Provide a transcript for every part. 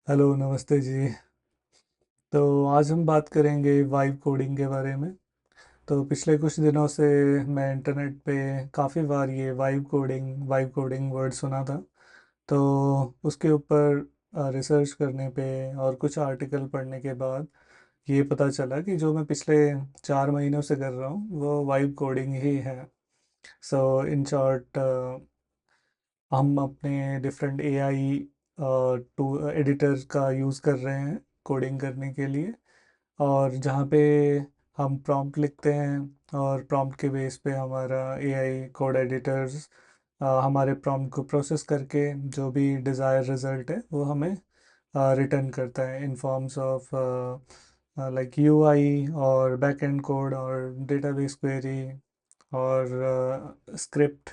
Hello, नमस्ते जी। तो आज हम बात करेंगे वाइब कोडिंग के बारे में। तो पिछले कुछ दिनों से मैं इंटरनेट पे काफ़ी बार ये वाइब कोडिंग वर्ड सुना था। तो उसके ऊपर रिसर्च करने पे और कुछ आर्टिकल पढ़ने के बाद ये पता चला कि जो मैं पिछले 4 महीनों से कर रहा हूँ वो वाइब कोडिंग ही है। सो इन शॉर्ट, हम अपने डिफरेंट एआई टू एडिटर का यूज़ कर रहे हैं कोडिंग करने के लिए। और जहाँ पे हम प्रॉम्प्ट लिखते हैं और प्रॉम्प्ट के बेस पे हमारा एआई कोड एडिटर्स हमारे प्रॉम्प्ट को प्रोसेस करके जो भी डिज़ायर रिज़ल्ट है वो हमें रिटर्न करता है इन फॉर्म्स ऑफ लाइक यूआई और बैक एंड कोड और डेटाबेस क्वेरी और script.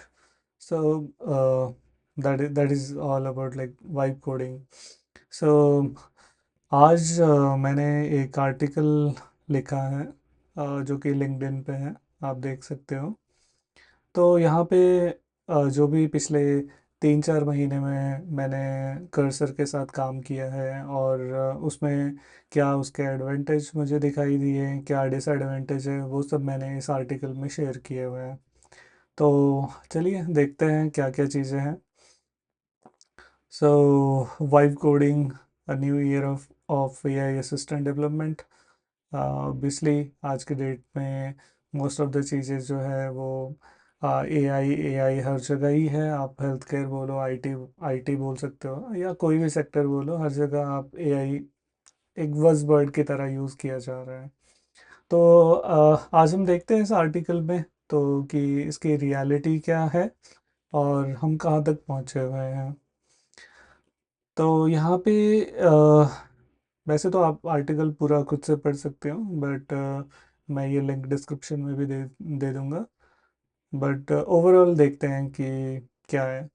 So that is all about like vibe coding. So आज मैंने एक आर्टिकल लिखा है जो कि लिंक्डइन पे है, आप देख सकते हो। तो यहाँ पे जो भी पिछले 3-4 महीने में मैंने कर्सर के साथ काम किया है और उसमें क्या उसके एडवांटेज मुझे दिखाई दिए, क्या डिसएडवांटेज है, वो सब मैंने इस आर्टिकल में शेयर किए हुए हैं। तो चलिए देखते हैं क्या क्या चीज़ें हैं। So vibe coding, a new year of AI assistant development. Obviously आज के डेट में मोस्ट ऑफ द चीज़ें जो है वो एआई एआई हर जगह ही है। आप हेल्थ केयर बोलो, आईटी आईटी बोल सकते हो, या कोई भी सेक्टर बोलो, हर जगह आप एआई एक बज़वर्ड की तरह यूज़ किया जा रहा है। तो आज हम देखते हैं इस आर्टिकल में तो कि इसकी रियलिटी क्या है और हम कहाँ तक पहुँचे हुए हैं। तो यहाँ पे वैसे तो आप आर्टिकल पूरा खुद से पढ़ सकते हो, बट मैं ये लिंक डिस्क्रिप्शन में भी दे दूँगा। बट ओवरऑल देखते हैं कि क्या है।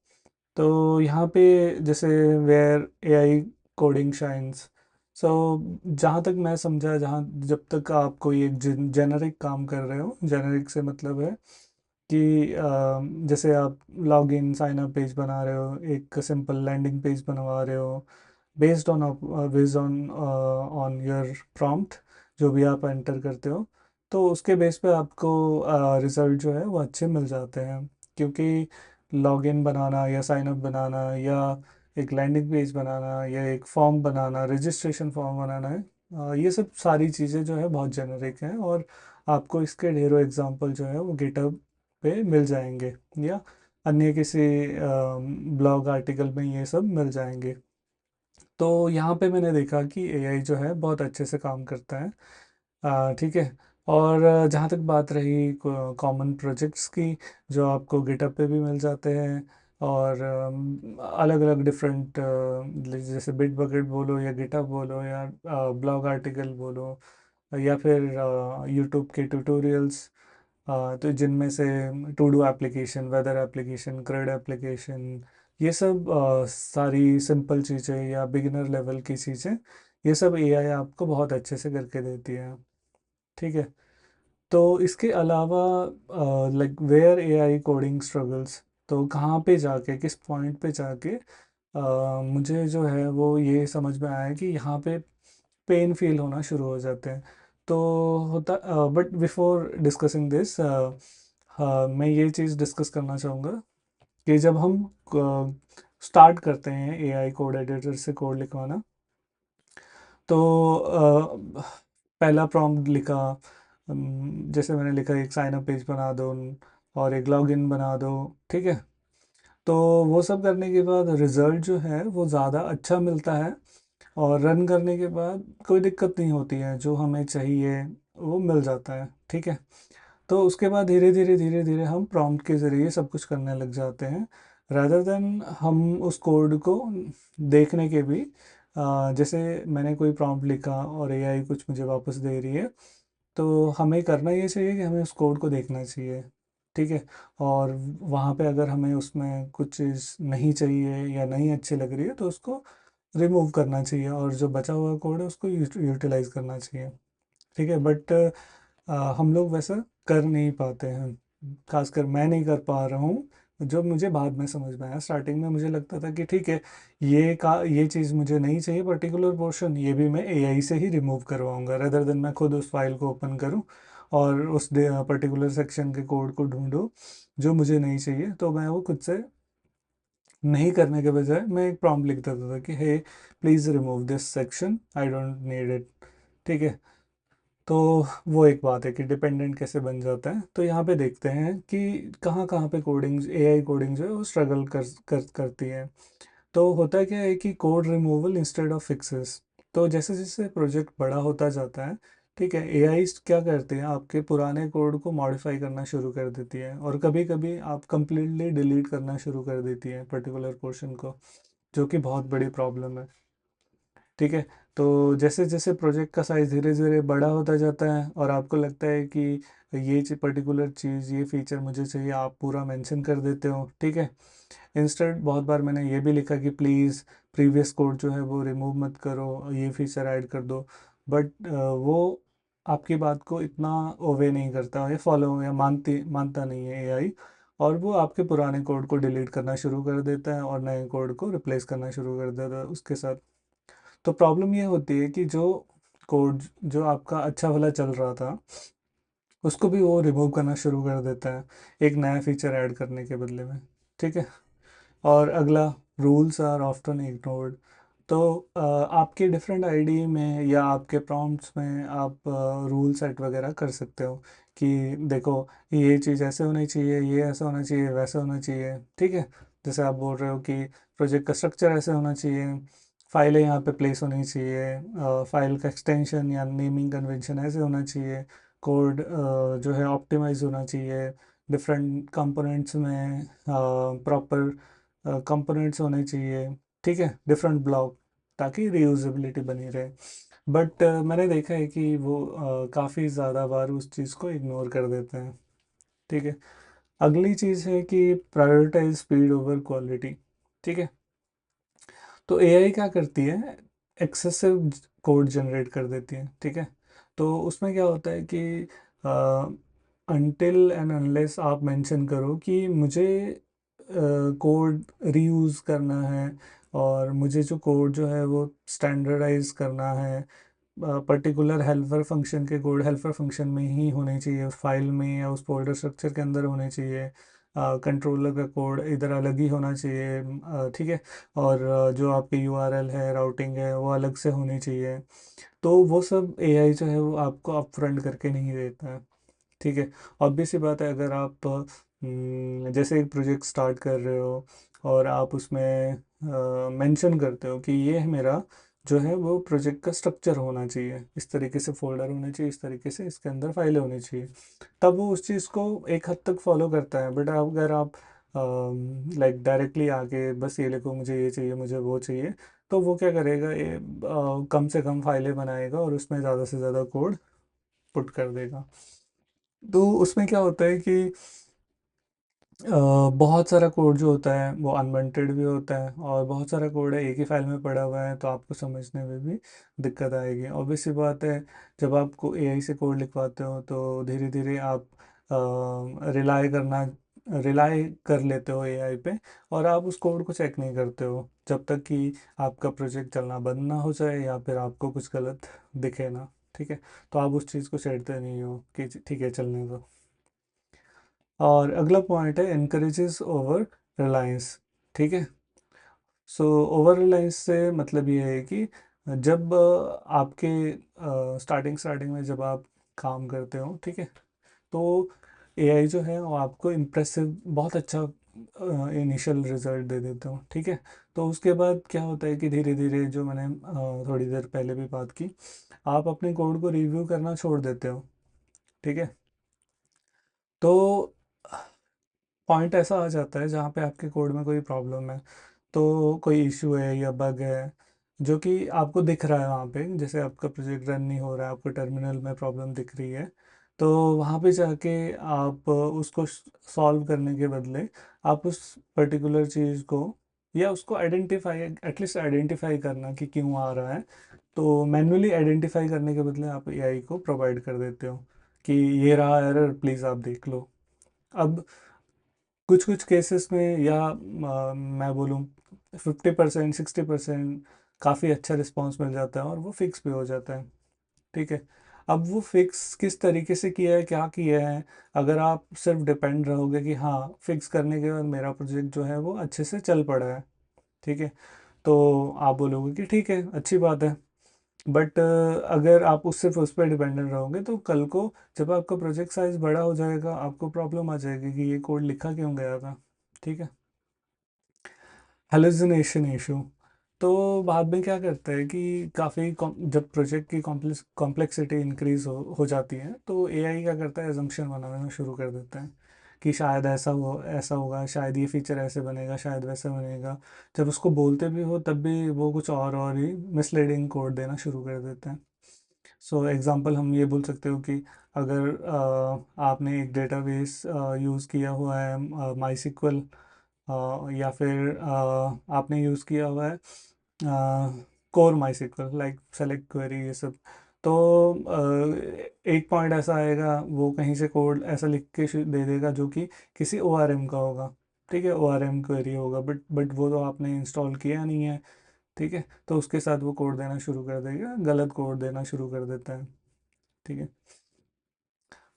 तो यहाँ पे जैसे वेयर एआई कोडिंग शाइन्स। सो जहाँ तक मैं समझा, जहाँ जब तक आप कोई एक जेनरिक काम कर रहे हो, जेनरिक से मतलब है कि जैसे आप log in sign up page बना रहे हो, एक सिंपल लैंडिंग पेज बनवा रहे हो, बेस्ड ऑन योर प्रॉम्प्ट जो भी आप एंटर करते हो, तो उसके बेस पे आपको रिज़ल्ट जो है वो अच्छे मिल जाते हैं। क्योंकि लॉगिन बनाना या साइन अप बनाना या एक लैंडिंग पेज बनाना या एक फॉर्म बनाना, रजिस्ट्रेशन फॉर्म बनाना है, ये सब सारी चीज़ें जो है बहुत जेनरिक हैं और आपको इसके ढेरों एग्जांपल जो है वो गिटहब पे मिल जाएंगे या अन्य किसी ब्लॉग आर्टिकल में ये सब मिल जाएंगे। तो यहाँ पे मैंने देखा कि एआई जो है बहुत अच्छे से काम करता है। ठीक है। और जहाँ तक बात रही कॉमन प्रोजेक्ट्स की, जो आपको गिटहब पे भी मिल जाते हैं और अलग अलग डिफरेंट, जैसे बिटबकेट बोलो या गिटहब बोलो या ब्लॉग आर्टिकल बोलो या फिर यूट्यूब के ट्यूटोरियल्स, तो जिनमें से to do application, weather application, grid application, ये सब सारी सिंपल चीज़ें या बिगिनर लेवल की चीज़ें, ये सब एआई आपको बहुत अच्छे से करके देती है। ठीक है। तो इसके अलावा like where AI coding struggles, तो कहाँ पे जाके, किस पॉइंट पे जाके मुझे जो है वो ये समझ में आया कि यहाँ पे पेन फील होना शुरू हो जाते हैं। तो होता, बट बिफोर डिस्कसिंग दिस, मैं ये चीज़ डिस्कस करना चाहूँगा कि जब हम स्टार्ट करते हैं एआई कोड एडिटर से कोड लिखवाना, तो पहला प्रॉम्प्ट लिखा, जैसे मैंने लिखा एक साइन अप पेज बना दो और एक लॉगिन बना दो। ठीक है। तो वो सब करने के बाद रिज़ल्ट जो है वो ज़्यादा अच्छा मिलता है और रन करने के बाद कोई दिक्कत नहीं होती है, जो हमें चाहिए वो मिल जाता है। ठीक है। तो उसके बाद धीरे धीरे हम प्रॉम्प्ट के ज़रिए सब कुछ करने लग जाते हैं, रादर देन हम उस कोड को देखने के भी। जैसे मैंने कोई प्रॉम्प्ट लिखा और एआई कुछ मुझे वापस दे रही है, तो हमें करना ये चाहिए कि हमें उस कोड को देखना चाहिए। ठीक है। और वहाँ पे अगर हमें उसमें कुछ चीज़ नहीं चाहिए या नहीं अच्छी लग रही है तो उसको रिमूव करना चाहिए और जो बचा हुआ कोड है उसको यूटिलाइज करना चाहिए। ठीक है। बट हम लोग वैसा कर नहीं पाते हैं, खासकर मैं नहीं कर पा रहा हूँ जो मुझे बाद में समझ में आया। स्टार्टिंग में मुझे लगता था कि ठीक है, ये चीज़ मुझे नहीं चाहिए, पर्टिकुलर पोर्शन, ये भी मैं एआई से ही रिमूव करवाऊंगा, रेदर देन मैं खुद उस फाइल को ओपन करूं और उस पर्टिकुलर सेक्शन के कोड को ढूंढूं जो मुझे नहीं चाहिए। तो मैं वो खुद से नहीं करने के बजाय मैं एक प्रॉम्प्ट लिख देता था कि hey please remove this section, I don't need it. ठीक है। तो वो एक बात है कि डिपेंडेंट कैसे बन जाता है। तो यहाँ पे देखते हैं कि कहाँ कहाँ पे कोडिंग, एआई कोडिंग जो है वो स्ट्रगल करती है। तो होता क्या है कि code removal instead of fixes. तो जैसे जैसे प्रोजेक्ट बड़ा होता जाता है, ठीक है, एआई क्या करती है, आपके पुराने कोड को मॉडिफाई करना शुरू कर देती है, और कभी कभी आप कंप्लीटली डिलीट करना शुरू कर देती है पर्टिकुलर पोर्शन को, जो कि बहुत बड़ी प्रॉब्लम है। ठीक है। तो जैसे जैसे प्रोजेक्ट का साइज धीरे धीरे बड़ा होता जाता है और आपको लगता है कि ये पर्टिकुलर चीज़, ये फीचर मुझे चाहिए, आप पूरा मेंशन कर देते हो। ठीक है। इंस्टेंट बहुत बार मैंने ये भी लिखा कि प्लीज़ प्रीवियस कोड जो है वो रिमूव मत करो, ये फीचर ऐड कर दो। बट वो आपकी बात को इतना ओवे नहीं करता, या फॉलो या मानता नहीं है एआई, और वो आपके पुराने कोड को डिलीट करना शुरू कर देता है और नए कोड को रिप्लेस करना शुरू कर देता है उसके साथ। तो प्रॉब्लम ये होती है कि जो कोड जो आपका अच्छा वाला चल रहा था, उसको भी वो रिमूव करना शुरू कर देता है एक नया फीचर ऐड करने के बदले में। ठीक है। और अगला, रूल्स आर ऑफ्टन इग्नोर्ड। तो आपके डिफरेंट आईडी में या आपके प्रॉम्प्ट्स में आप रूल सेट वगैरह कर सकते हो कि देखो, ये चीज़ ऐसे होनी चाहिए, ये ऐसा होना चाहिए, वैसा होना चाहिए। ठीक है। जैसे आप बोल रहे हो कि प्रोजेक्ट का स्ट्रक्चर ऐसे होना चाहिए, फाइलें यहाँ पे प्लेस होनी चाहिए, फाइल का एक्सटेंशन या नेमिंग कन्वेंशन ऐसे होना चाहिए, कोड जो है ऑप्टिमाइज होना चाहिए, डिफरेंट कंपोनेंट्स में प्रॉपर कंपोनेंट्स होने चाहिए। ठीक है, डिफरेंट ब्लॉक, ताकि रीयूजेबिलिटी बनी रहे। बट मैंने देखा है कि वो काफ़ी ज़्यादा बार उस चीज़ को इग्नोर कर देते हैं। ठीक है। अगली चीज़ है कि प्रायोरिटाइज स्पीड ओवर क्वालिटी। ठीक है। तो एआई क्या करती है, एक्सेसिव कोड जनरेट कर देती है। ठीक है। तो उसमें क्या होता है कि अनटिल एंड अनलेस आप मेंशन करो कि मुझे कोड रीयूज़ करना है, और मुझे जो कोड जो है वो स्टैंडर्डाइज करना है, पर्टिकुलर हेल्पर फंक्शन के कोड हेल्पर फंक्शन में ही होने चाहिए, उस फाइल में या उस फोल्डर स्ट्रक्चर के अंदर होने चाहिए, कंट्रोलर का कोड इधर अलग ही होना चाहिए। ठीक है। और जो आपकी यूआरएल है, राउटिंग है, वो अलग से होनी चाहिए। तो वो सब एआई जो है वो आपको अपफ्रंट करके नहीं देता है। ठीक है। ऑब्वियस सी बात है, अगर आप जैसे एक प्रोजेक्ट स्टार्ट कर रहे हो और आप उसमें मेंशन करते हो कि ये है मेरा जो है वो प्रोजेक्ट का स्ट्रक्चर होना चाहिए, इस तरीके से फोल्डर होने चाहिए, इस तरीके से इसके अंदर फाइलें होनी चाहिए, तब वो उस चीज़ को एक हद तक फॉलो करता है। बट अगर आप लाइक डायरेक्टली आके बस ये लिखो मुझे ये चाहिए, मुझे वो चाहिए, तो वो क्या करेगा, ये कम से कम फाइलें बनाएगा और उसमें ज़्यादा से ज़्यादा कोड पुट कर देगा। तो उसमें क्या होता है कि बहुत सारा कोड जो होता है वो अनवांटेड भी होता है, और बहुत सारा कोड है एक ही फाइल में पड़ा हुआ है, तो आपको समझने में भी दिक्कत आएगी। ऑब्वियस सी बात है, जब आपको एआई से कोड लिखवाते हो तो धीरे धीरे आप रिलाई कर लेते हो एआई पे, और आप उस कोड को चेक नहीं करते हो जब तक कि आपका प्रोजेक्ट चलना बंद ना हो जाए या फिर आपको कुछ गलत दिखे ना। ठीक है। तो आप उस चीज़ को छेड़ते नहीं हो कि ठीक है चलने दो। और अगला पॉइंट है इनकरेजेस ओवर रिलायंस। ठीक है। सो ओवर रिलायंस से मतलब ये है कि जब आपके स्टार्टिंग स्टार्टिंग में जब आप काम करते हो, ठीक है, तो एआई जो है वो आपको इम्प्रेसिव बहुत अच्छा इनिशियल रिजल्ट दे देता हूँ। ठीक है। तो उसके बाद क्या होता है कि धीरे धीरे, जो मैंने थोड़ी देर पहले भी बात की, आप अपने कोड को रिव्यू करना छोड़ देते हो। ठीक है। तो पॉइंट ऐसा आ जाता है जहाँ पे आपके कोड में कोई प्रॉब्लम है, तो कोई इशू है या बग है जो कि आपको दिख रहा है वहाँ पे, जैसे आपका प्रोजेक्ट रन नहीं हो रहा है, आपको टर्मिनल में प्रॉब्लम दिख रही है, तो वहाँ पे जाके आप उसको सॉल्व करने के बदले आप उस पर्टिकुलर चीज़ को, या उसको आइडेंटिफाई, एटलीस्ट आइडेंटिफाई करना कि क्यों आ रहा है, तो मैन्युअली आइडेंटिफाई करने के बदले आप एआई को प्रोवाइड कर देते हो कि ये रहा एरर, प्लीज़ आप देख लो। अब कुछ कुछ केसेस में, या मैं बोलूँ 50% 60% काफ़ी अच्छा रिस्पॉन्स मिल जाता है और वो फिक्स भी हो जाता है। ठीक है। अब वो फिक्स किस तरीके से किया है, क्या किया है, अगर आप सिर्फ डिपेंड रहोगे कि हाँ फिक्स करने के बाद मेरा प्रोजेक्ट जो है वो अच्छे से चल पड़ा है, ठीक है, तो आप बोलोगे कि ठीक है, अच्छी बात है। बट अगर आप उस सिर्फ उस पर डिपेंडेंट रहोगे तो कल को जब आपका प्रोजेक्ट साइज बड़ा हो जाएगा आपको प्रॉब्लम आ जाएगी कि ये कोड लिखा क्यों गया था। ठीक है। हेलुसिनेशन इशू, तो बाद में क्या करता है कि काफ़ी जब प्रोजेक्ट की कॉम्प्लेक्सिटी इंक्रीज हो जाती है तो एआई क्या करता है, एजम्पशन बनाना शुरू कर देता है कि शायद ऐसा होगा, शायद ये फीचर ऐसे बनेगा, शायद वैसे बनेगा। जब उसको बोलते भी हो तब भी वो कुछ और ही मिसलीडिंग कोड देना शुरू कर देते हैं। सो एग्जांपल हम ये बोल सकते हो कि अगर आपने एक डेटाबेस यूज़ किया हुआ है माई सिक्वल, या फिर आपने यूज़ किया हुआ है कोर माई सिक्वल लाइक सेलेक्ट क्वेरी ये सब, तो एक पॉइंट ऐसा आएगा वो कहीं से कोड ऐसा लिख के दे देगा जो कि किसी ओ आर एम का होगा। ठीक है, ओ आर एम क्वेरी होगा, बट वो तो आपने इंस्टॉल किया नहीं है। ठीक है, तो उसके साथ वो कोड देना शुरू कर देगा, गलत कोड देना शुरू कर देता है। ठीक है।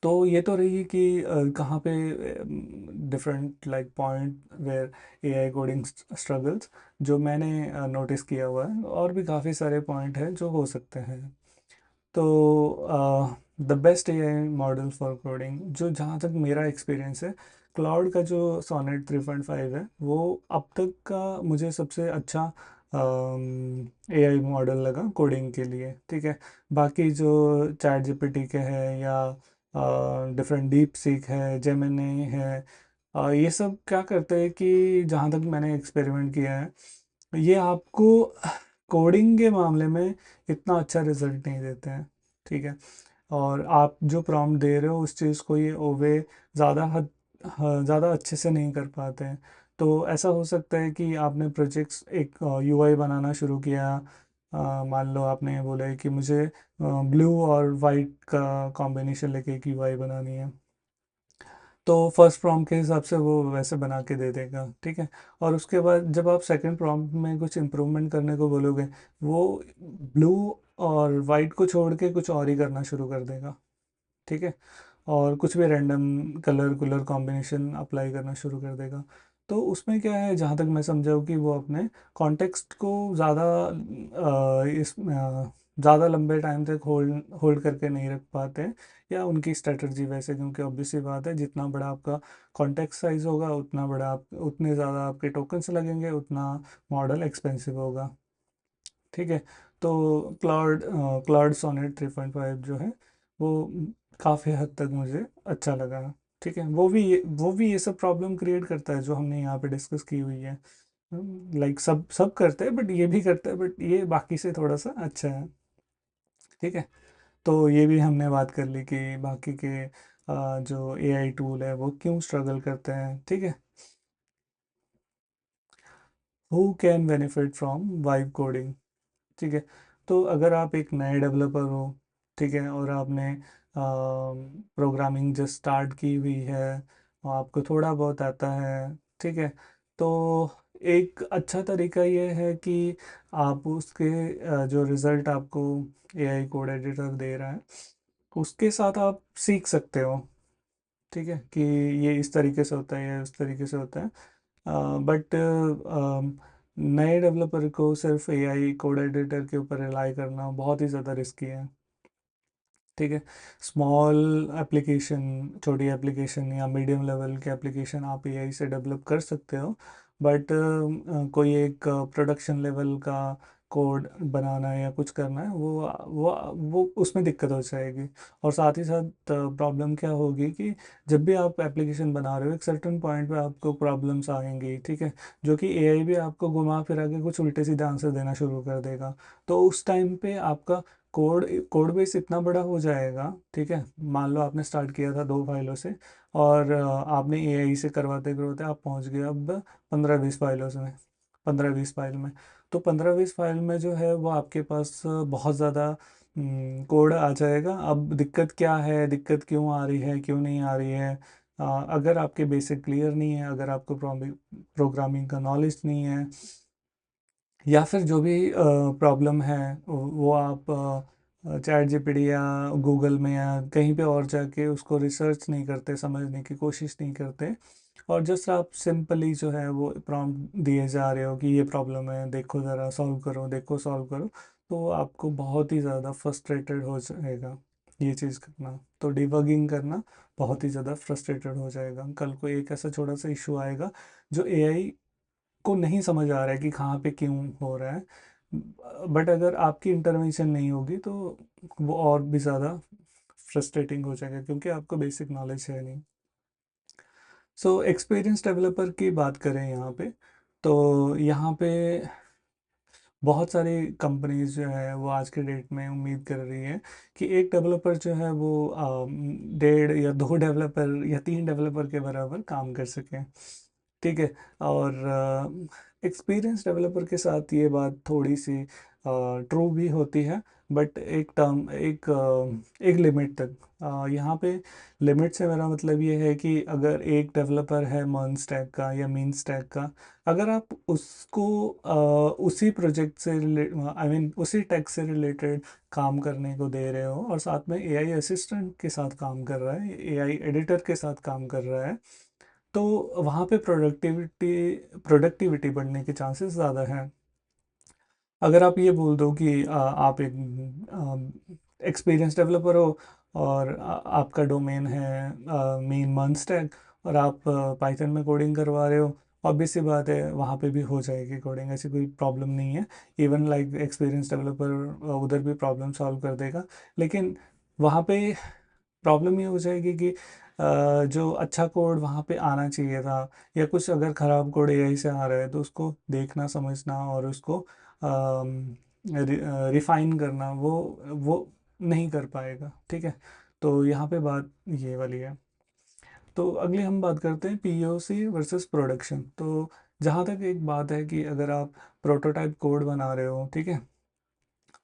तो ये तो रही कि कहाँ पे different like point where AI coding struggles जो मैंने नोटिस किया हुआ है, और भी काफ़ी सारे पॉइंट हैं जो हो सकते हैं। तो the best AI model for coding, जो जहाँ तक मेरा एक्सपीरियंस है, क्लाउड का जो सोनेट 3.5 है वो अब तक का मुझे सबसे अच्छा एआई मॉडल लगा कोडिंग के लिए। ठीक है। बाकी जो चैट जीपीटी के है या डिफरेंट डीप सीक है, जेमिनी है, ये सब क्या करते हैं कि जहाँ तक मैंने एक्सपेरिमेंट किया है, ये आपको कोडिंग के मामले में इतना अच्छा रिजल्ट नहीं देते हैं। ठीक है। और आप जो प्रॉम्प्ट दे रहे हो उस चीज़ को ये ओवे ज़्यादा ज़्यादा अच्छे से नहीं कर पाते हैं। तो ऐसा हो सकता है कि आपने प्रोजेक्ट्स एक यूआई बनाना शुरू किया, मान लो आपने बोला है कि मुझे ब्लू और वाइट का कॉम्बिनेशन लेके एक यूआई बनानी है, तो फर्स्ट प्रॉम्प्ट के हिसाब से वो वैसे बना के दे देगा। ठीक है। और उसके बाद जब आप सेकंड प्रॉम्प्ट में कुछ इम्प्रूवमेंट करने को बोलोगे, वो ब्लू और वाइट को छोड़ के कुछ और ही करना शुरू कर देगा। ठीक है। और कुछ भी random colour cooler combination apply करना शुरू कर देगा। तो उसमें क्या है, जहाँ तक मैं समझा हूँ कि वो अपने कॉन्टेक्स्ट को ज़्यादा ज़्यादा लंबे टाइम तक होल्ड होल्ड करके नहीं रख पाते हैं, या उनकी स्ट्रेटजी वैसे, क्योंकि ऑब्वियस सी बात है जितना बड़ा आपका कॉन्टेक्स्ट साइज होगा उतना बड़ा आप उतने ज़्यादा आपके टोकन्स लगेंगे, उतना मॉडल एक्सपेंसिव होगा। ठीक है। तो क्लाउड सोनेट 3.5 जो है वो काफ़ी हद तक मुझे अच्छा लगा। ठीक है। वो भी ये सब प्रॉब्लम क्रिएट करता है जो हमने यहाँ पे डिस्कस की हुई है। लाइक सब सब करते हैं, बट ये भी करता है, बट ये बाकी से थोड़ा सा अच्छा है। ठीक है। तो ये भी हमने बात कर ली कि बाकी के जो एआई टूल है वो क्यों स्ट्रगल करते हैं। ठीक है। Who can benefit from vibe coding. ठीक है। तो अगर आप एक नए डेवलपर हो, ठीक है, और आपने प्रोग्रामिंग जस्ट स्टार्ट की हुई है और आपको थोड़ा बहुत आता है, ठीक है, तो एक अच्छा तरीका ये है कि आप उसके जो रिज़ल्ट आपको एआई कोड एडिटर दे रहा है उसके साथ आप सीख सकते हो। ठीक है, कि ये इस तरीके से होता है, ये उस तरीके से होता है। बट नए डेवलपर को सिर्फ एआई कोड एडिटर के ऊपर रिलाई करना बहुत ही ज़्यादा रिस्की है। ठीक है। स्मॉल एप्लीकेशन, छोटी एप्लीकेशन या मीडियम लेवल के एप्लीकेशन आप एआई से डेवलप कर सकते हो, बट कोई एक प्रोडक्शन लेवल का कोड बनाना है या कुछ करना है, वो उसमें दिक्कत हो जाएगी। और साथ ही साथ प्रॉब्लम क्या होगी कि जब भी आप एप्लीकेशन बना रहे हो एक सर्टेन पॉइंट पे आपको प्रॉब्लम्स आएंगी। ठीक है, जो कि एआई भी आपको घुमा फिरा के कुछ उल्टे सीधे आंसर देना शुरू कर देगा। तो उस टाइम पे आपका कोड कोड बेस इतना बड़ा हो जाएगा। ठीक है, मान लो आपने स्टार्ट किया था 2 फाइलों से, और आपने एआई से करवाते करवाते आप पहुंच गए अब 15-20 फाइलों में, 15-20 फाइल में। तो 15-20 फाइल में जो है वो आपके पास बहुत ज़्यादा कोड आ जाएगा। अब दिक्कत क्या है, दिक्कत क्यों आ रही है, क्यों नहीं आ रही है, अगर आपके बेसिक क्लियर नहीं है, अगर आपको प्रोग्रामिंग का नॉलेज नहीं है, या फिर जो भी प्रॉब्लम है वो आप चैट जीपीटी या गूगल में या कहीं पे और जाके उसको रिसर्च नहीं करते, समझने की कोशिश नहीं करते, और जस्ट आप सिंपली जो है वो प्रॉम्प्ट दिए जा रहे हो कि ये प्रॉब्लम है, देखो ज़रा सॉल्व करो, देखो सॉल्व करो, तो आपको बहुत ही ज़्यादा फ्रस्ट्रेटेड हो जाएगा ये चीज़ करना। तो डिबगिंग करना बहुत ही ज़्यादा फ्रस्ट्रेटेड हो जाएगा। कल को एक ऐसा छोटा सा इशू आएगा जो एआई को नहीं समझ आ रहा है कि कहाँ पे क्यों हो रहा है, बट अगर आपकी इंटरवेंशन नहीं होगी तो वो और भी ज़्यादा फ्रस्ट्रेटिंग हो जाएगा, क्योंकि आपको बेसिक नॉलेज है नहीं। सो एक्सपीरियंस डेवलपर की बात करें यहाँ पे, तो यहाँ पे बहुत सारी कंपनीज जो है वो आज के डेट में उम्मीद कर रही है कि एक डेवलपर जो है वो 1.5 या 2 डेवलपर या 3 डेवलपर के बराबर काम कर सके। ठीक है। और एक्सपीरियंस डेवलपर के साथ ये बात थोड़ी सी ट्रू भी होती है, बट एक टर्म एक लिमिट तक। यहाँ पे लिमिट से मेरा मतलब ये है कि अगर एक डेवलपर है मर्न स्टैक का या मीन स्टैक का, अगर आप उसको उसी प्रोजेक्ट से आई मीन उसी टेक से रिलेटेड काम करने को दे रहे हो और साथ में एआई असिस्टेंट के साथ काम कर रहा है, एआई एडिटर के साथ काम कर रहा है, तो वहाँ पे प्रोडक्टिविटी बढ़ने के चांसेस ज़्यादा हैं। अगर आप ये बोल दो कि आप एक एक्सपीरियंस डेवलपर हो और आपका डोमेन है मेन मंथ स्टैक, और आप पाइथन में कोडिंग करवा रहे हो, ऑब्वियस सी बात है वहाँ पे भी हो जाएगी कोडिंग, ऐसी कोई प्रॉब्लम नहीं है। इवन लाइक एक्सपीरियंस डेवलपर उधर भी प्रॉब्लम सॉल्व कर देगा, लेकिन वहाँ पे प्रॉब्लम ये हो जाएगी कि जो अच्छा कोड वहाँ पे आना चाहिए था, या कुछ अगर ख़राब कोड एआई से आ रहा है तो उसको देखना समझना और उसको रिफाइन करना, वो नहीं कर पाएगा। ठीक है। तो यहाँ पे बात ये वाली है। तो अगली हम बात करते हैं पीओसी वर्सेस प्रोडक्शन। तो जहाँ तक एक बात है कि अगर आप प्रोटोटाइप कोड बना रहे हो, ठीक है,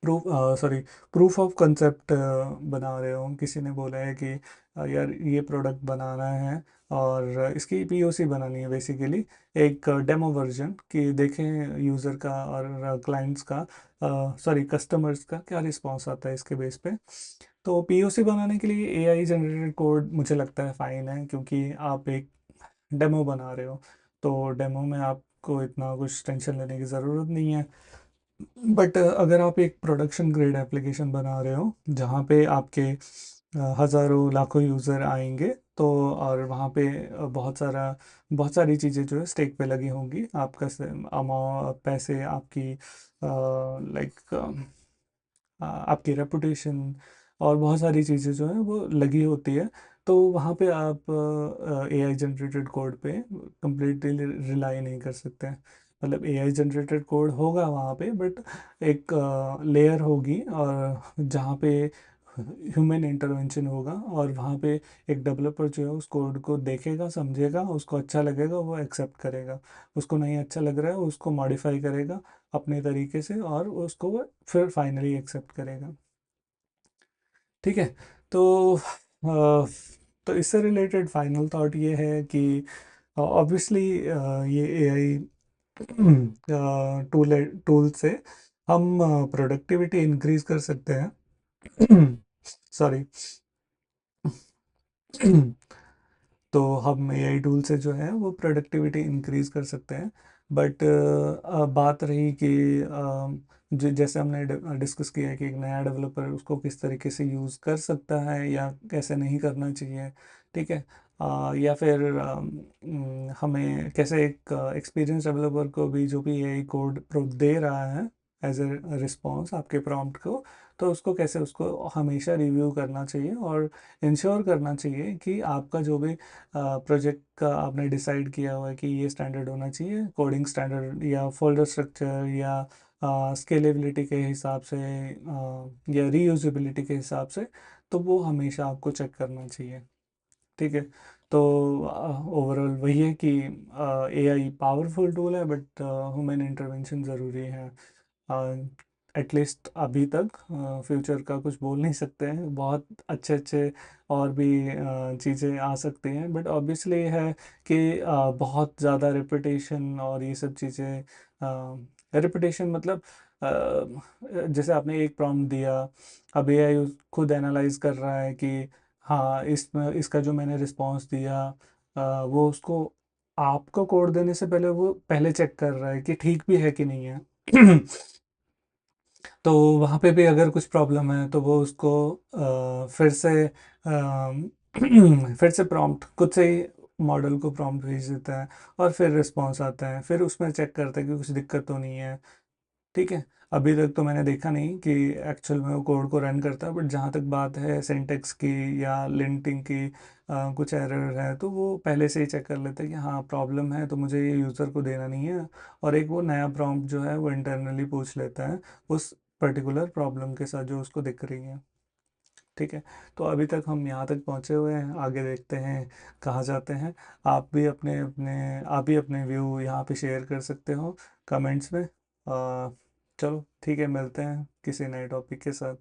प्रूफ ऑफ कंसेप्ट बना रहे हो, किसी ने बोला है कि यार ये प्रोडक्ट बनाना है और इसकी पीओसी बनानी है, बेसिकली एक डेमो वर्जन कि देखें यूज़र का और क्लाइंट्स का, कस्टमर्स का क्या रिस्पॉन्स आता है इसके बेस पे। तो पीओसी बनाने के लिए एआई जनरेटेड कोड मुझे लगता है फ़ाइन है, क्योंकि आप एक डेमो बना रहे हो, तो डेमो में आपको इतना कुछ टेंशन लेने की ज़रूरत नहीं है। बट अगर आप एक प्रोडक्शन ग्रेड एप्लीकेशन बना रहे हो जहाँ पे आपके हज़ारों लाखों यूज़र आएंगे, तो और वहाँ पे बहुत सारी चीज़ें जो है स्टेक पे लगी होंगी, आपका अमाउंट पैसे, आपकी लाइक आपकी रेपुटेशन और बहुत सारी चीज़ें जो है वो लगी होती है, तो वहाँ पे आप एआई जनरेटेड कोड पे कम्प्लीटली रिलाई नहीं कर सकते हैं। मतलब एआई जनरेटेड कोड होगा वहाँ पे, बट एक लेयर होगी और जहाँ पे ह्यूमन इंटरवेंशन होगा, और वहाँ पे एक डेवलपर जो है उस कोड को देखेगा, समझेगा, उसको अच्छा लगेगा वो एक्सेप्ट करेगा, उसको नहीं अच्छा लग रहा है उसको मॉडिफाई करेगा अपने तरीके से, और उसको वो फिर फाइनली एक्सेप्ट करेगा। ठीक है। तो तो इससे रिलेटेड फाइनल थॉट ये है कि ऑब्वियसली ये एआई टूल से हम प्रोडक्टिविटी इंक्रीज कर सकते हैं। सॉरी। तो हम एआई टूल से जो है वो प्रोडक्टिविटी इंक्रीज कर सकते हैं, बट बात रही कि जैसे हमने डिस्कस किया है कि एक नया डेवलपर उसको किस तरीके से यूज़ कर सकता है या कैसे नहीं करना चाहिए। ठीक है। या फिर हमें कैसे एक एक्सपीरियंस डेवलपर को भी जो भी एआई कोड दे रहा है एज ए रिस्पॉन्स आपके प्रॉम्प्ट को, तो उसको कैसे उसको हमेशा रिव्यू करना चाहिए और इंश्योर करना चाहिए कि आपका जो भी प्रोजेक्ट का आपने डिसाइड किया हुआ है कि ये स्टैंडर्ड होना चाहिए, कोडिंग स्टैंडर्ड या फोल्डर स्ट्रक्चर या स्केलेबिलिटी के हिसाब से या रीयूजेबिलिटी के हिसाब से, तो वो हमेशा आपको चेक करना चाहिए। ठीक है। तो ओवरऑल वही है कि एआई पावरफुल टूल है, बट ह्यूमन इंटरवेंशन ज़रूरी है। एटलीस्ट अभी तक। फ्यूचर का कुछ बोल नहीं सकते हैं, बहुत अच्छे अच्छे और भी चीज़ें आ सकती हैं, बट ऑब्वियसली है कि बहुत ज़्यादा रिपीटेशन और ये सब चीज़ें, रिपीटेशन मतलब जैसे आपने एक प्रॉम्प्ट दिया, अब एआई खुद एनालाइज कर रहा है कि हाँ इसमें इसका जो मैंने रिस्पॉन्स दिया, वो उसको आपको कोड देने से पहले वो पहले चेक कर रहा है कि ठीक भी है कि नहीं है। तो वहाँ पे भी अगर कुछ प्रॉब्लम है तो वो उसको फिर से फिर से प्रॉम्प्ट खुद से ही मॉडल को प्रॉम्प्ट भेज देता है, और फिर रिस्पॉन्स आता है, फिर उसमें चेक करता है कि कुछ दिक्कत तो नहीं है। ठीक है, अभी तक तो मैंने देखा नहीं कि एक्चुअल में वो कोड को रन करता है, बट जहाँ तक बात है सिंटेक्स की या लिंटिंग की, कुछ एरर है तो वो पहले से ही चेक कर लेते हैं कि हाँ प्रॉब्लम है, तो मुझे ये यूज़र को देना नहीं है, और एक वो नया प्रॉम्प्ट जो है वो इंटरनली पूछ लेता है उस पर्टिकुलर प्रॉब्लम के साथ जो उसको दिख रही है। ठीक है, तो अभी तक हम यहाँ तक पहुँचे हुए हैं, आगे देखते हैं कहाँ जाते हैं। आप भी अपने व्यू यहाँ पे शेयर कर सकते हो कमेंट्स में। चलो ठीक है, मिलते हैं किसी नए टॉपिक के साथ।